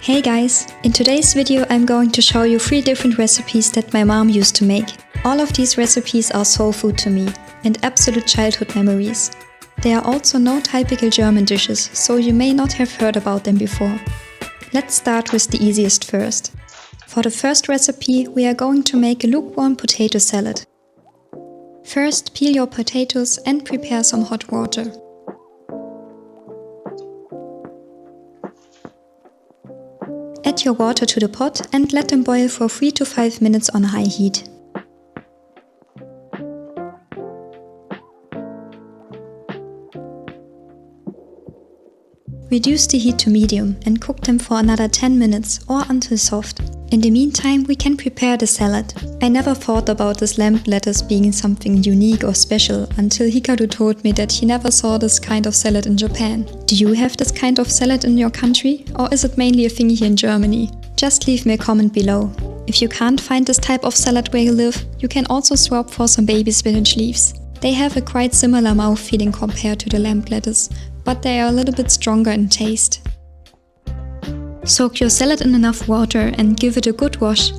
Hey guys! In today's video I'm going to show you 3 different recipes that my mom used to make. All of these recipes are soul food to me and absolute childhood memories. They are also no typical German dishes, so you may not have heard about them before. Let's start with the easiest first. For the first recipe we are going to make a lukewarm potato salad. First, peel your potatoes and prepare some hot water. Add your water to the pot and let them boil for 3 to 5 minutes on high heat. Reduce the heat to medium and cook them for another 10 minutes or until soft. In the meantime, we can prepare the salad. I never thought about this lamb lettuce being something unique or special until Hikaru told me that he never saw this kind of salad in Japan. Do you have this kind of salad in your country? Or is it mainly a thing here in Germany? Just leave me a comment below. If you can't find this type of salad where you live, you can also swap for some baby spinach leaves. They have a quite similar mouthfeeling compared to the lamb lettuce, but they are a little bit stronger in taste. Soak your salad in enough water and give it a good wash.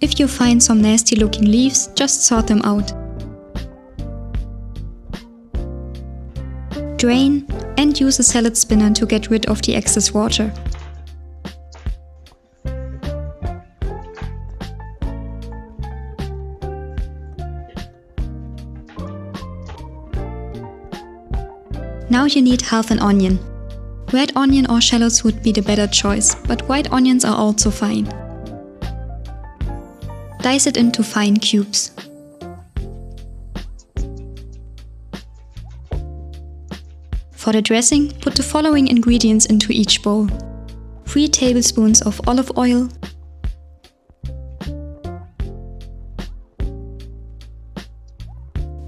If you find some nasty looking leaves, just sort them out. Drain and use a salad spinner to get rid of the excess water. Now you need half an onion. Red onion or shallots would be the better choice, but white onions are also fine. Dice it into fine cubes. For the dressing, put the following ingredients into each bowl. 3 tablespoons of olive oil,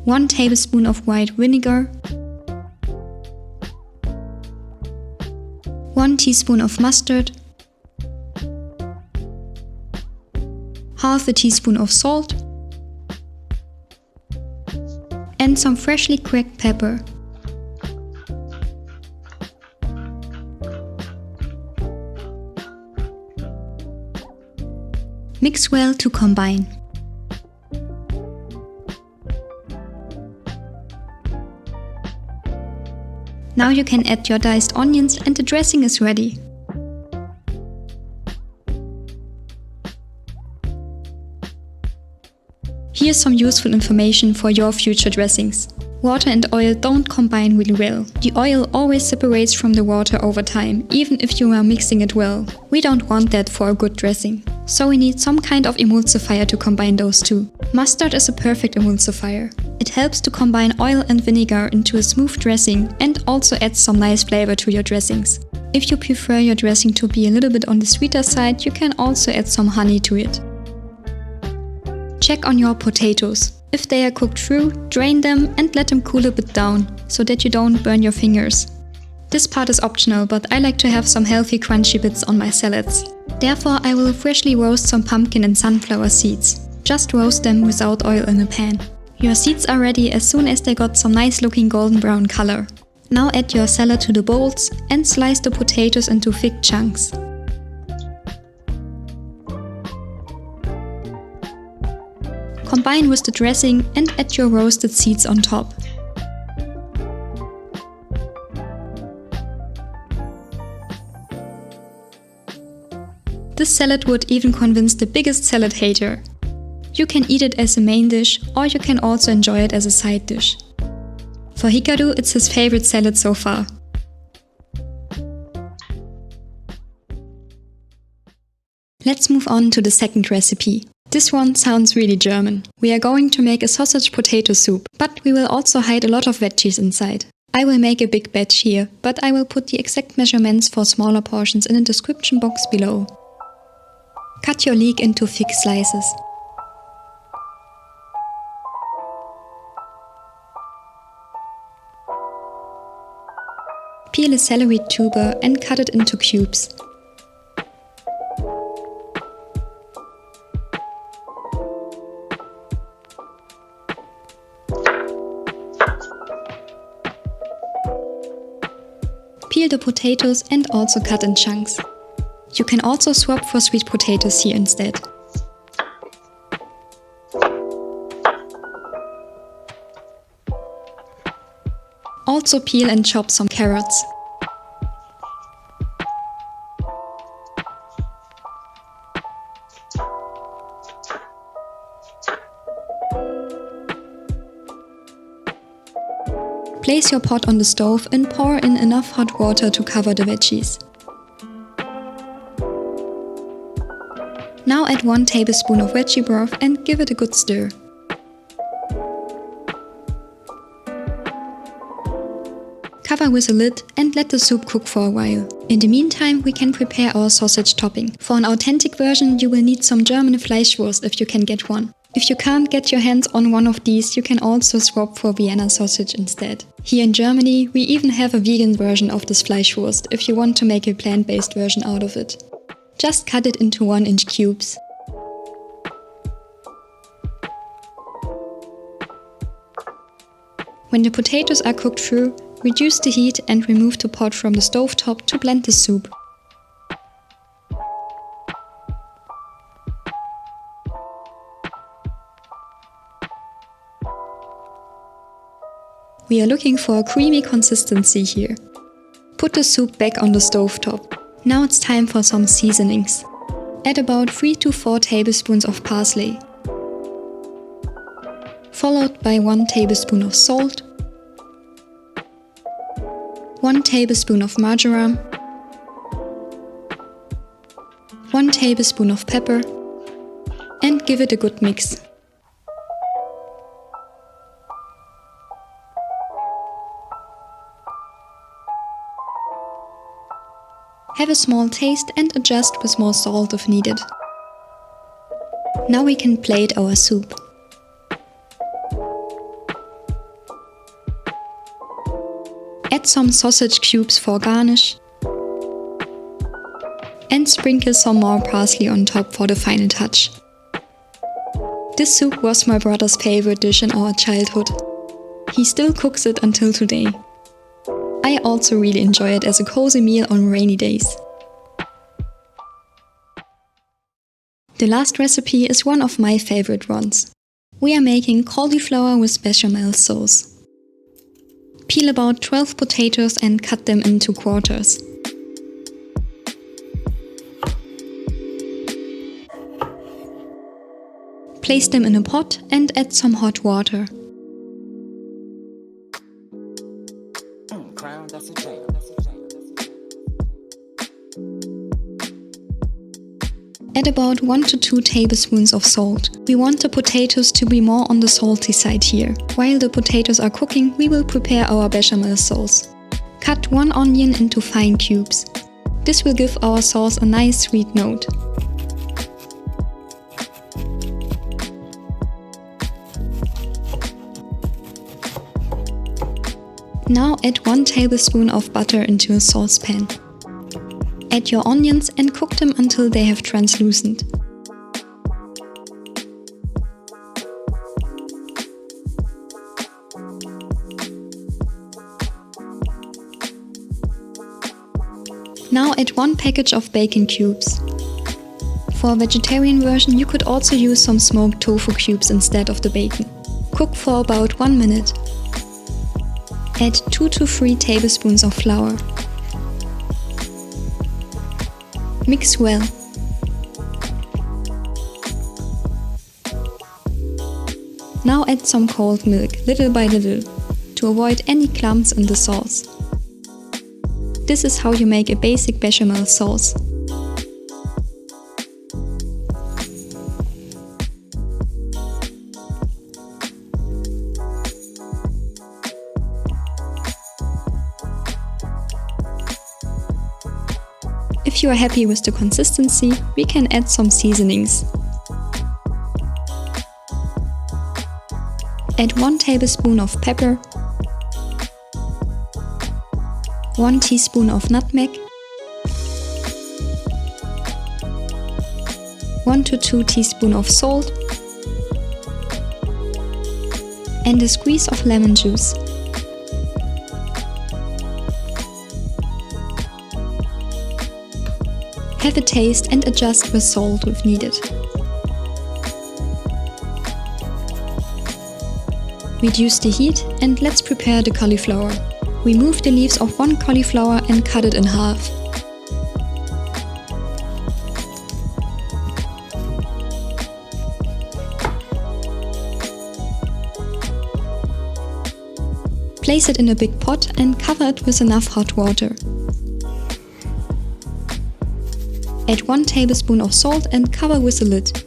1 tablespoon of white vinegar, 1 teaspoon of mustard, half a teaspoon of salt, and some freshly cracked pepper. Mix well to combine. Now you can add your diced onions and the dressing is ready. Here's some useful information for your future dressings. Water and oil don't combine really well. The oil always separates from the water over time, even if you are mixing it well. We don't want that for a good dressing. So we need some kind of emulsifier to combine those two. Mustard is a perfect emulsifier. It helps to combine oil and vinegar into a smooth dressing and also adds some nice flavor to your dressings. If you prefer your dressing to be a little bit on the sweeter side, you can also add some honey to it. Check on your potatoes. If they are cooked through, drain them and let them cool a bit down, so that you don't burn your fingers. This part is optional, but I like to have some healthy crunchy bits on my salads. Therefore I will freshly roast some pumpkin and sunflower seeds. Just roast them without oil in a pan. Your seeds are ready as soon as they got some nice looking golden brown color. Now add your salad to the bowls and slice the potatoes into thick chunks. Combine with the dressing and add your roasted seeds on top. This salad would even convince the biggest salad hater. You can eat it as a main dish or you can also enjoy it as a side dish. For Hikaru, it's his favorite salad so far. Let's move on to the second recipe. This one sounds really German. We are going to make a sausage potato soup, but we will also hide a lot of veggies inside. I will make a big batch here, but I will put the exact measurements for smaller portions in the description box below. Cut your leek into thick slices. Peel a celery tuber and cut it into cubes. Peel the potatoes and also cut in chunks. You can also swap for sweet potatoes here instead. Also peel and chop some carrots. Place your pot on the stove and pour in enough hot water to cover the veggies. Now add 1 tablespoon of veggie broth and give it a good stir. Cover with a lid and let the soup cook for a while. In the meantime, we can prepare our sausage topping. For an authentic version, you will need some German Fleischwurst if you can get one. If you can't get your hands on one of these, you can also swap for Vienna sausage instead. Here in Germany, we even have a vegan version of this Fleischwurst if you want to make a plant-based version out of it. Just cut it into 1-inch cubes. When the potatoes are cooked through, reduce the heat and remove the pot from the stovetop to blend the soup. We are looking for a creamy consistency here. Put the soup back on the stovetop. Now it's time for some seasonings. Add about 3 to 4 tablespoons of parsley, followed by 1 tablespoon of salt, 1 tablespoon of marjoram, 1 tablespoon of pepper, and give it a good mix. Have a small taste and adjust with more salt if needed. Now we can plate our soup. Add some sausage cubes for garnish and sprinkle some more parsley on top for the final touch. This soup was my brother's favorite dish in our childhood. He still cooks it until today. I also really enjoy it as a cozy meal on rainy days. The last recipe is one of my favorite ones. We are making cauliflower with Bechamél sauce. Peel about 12 potatoes and cut them into quarters. Place them in a pot and add some hot water. Add about 1 to 2 tablespoons of salt. We want the potatoes to be more on the salty side here. While the potatoes are cooking, we will prepare our Bechamél sauce. Cut 1 onion into fine cubes. This will give our sauce a nice sweet note. Now add 1 tablespoon of butter into a saucepan. Add your onions and cook them until they have translucent. Now add 1 package of bacon cubes. For a vegetarian version, you could also use some smoked tofu cubes instead of the bacon. Cook for about 1 minute. Add 2 to 3 tablespoons of flour. Mix well. Now add some cold milk, little by little, to avoid any clumps in the sauce. This is how you make a basic Bechamél sauce. If you are happy with the consistency, we can add some seasonings. Add 1 tablespoon of pepper, 1 teaspoon of nutmeg, 1 to 2 teaspoons of salt, and a squeeze of lemon juice. Have a taste and adjust with salt if needed. Reduce the heat and let's prepare the cauliflower. Remove the leaves of one cauliflower and cut it in half. Place it in a big pot and cover it with enough hot water. Add 1 tablespoon of salt and cover with a lid.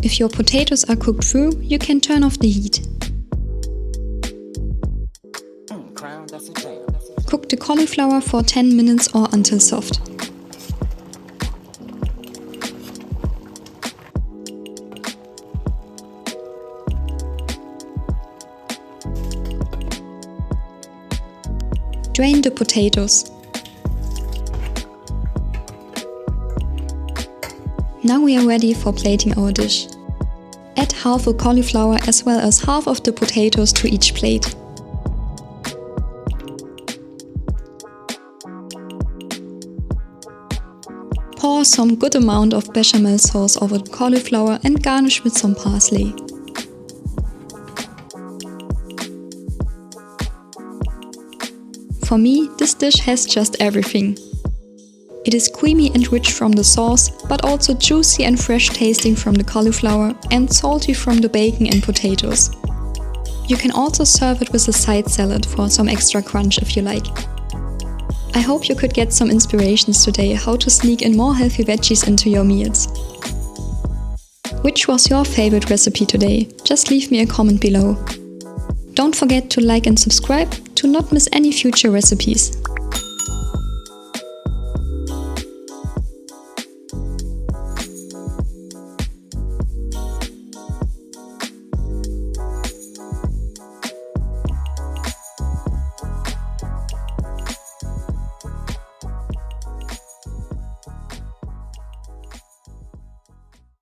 If your potatoes are cooked through, you can turn off the heat. Cook the cauliflower for 10 minutes or until soft. Drain the potatoes. Now we are ready for plating our dish. Add half a cauliflower as well as half of the potatoes to each plate. Pour some good amount of bechamel sauce over the cauliflower and garnish with some parsley. For me, this dish has just everything. It is creamy and rich from the sauce, but also juicy and fresh tasting from the cauliflower and salty from the bacon and potatoes. You can also serve it with a side salad for some extra crunch if you like. I hope you could get some inspirations today how to sneak in more healthy veggies into your meals. Which was your favorite recipe today? Just leave me a comment below. Don't forget to like and subscribe to not miss any future recipes.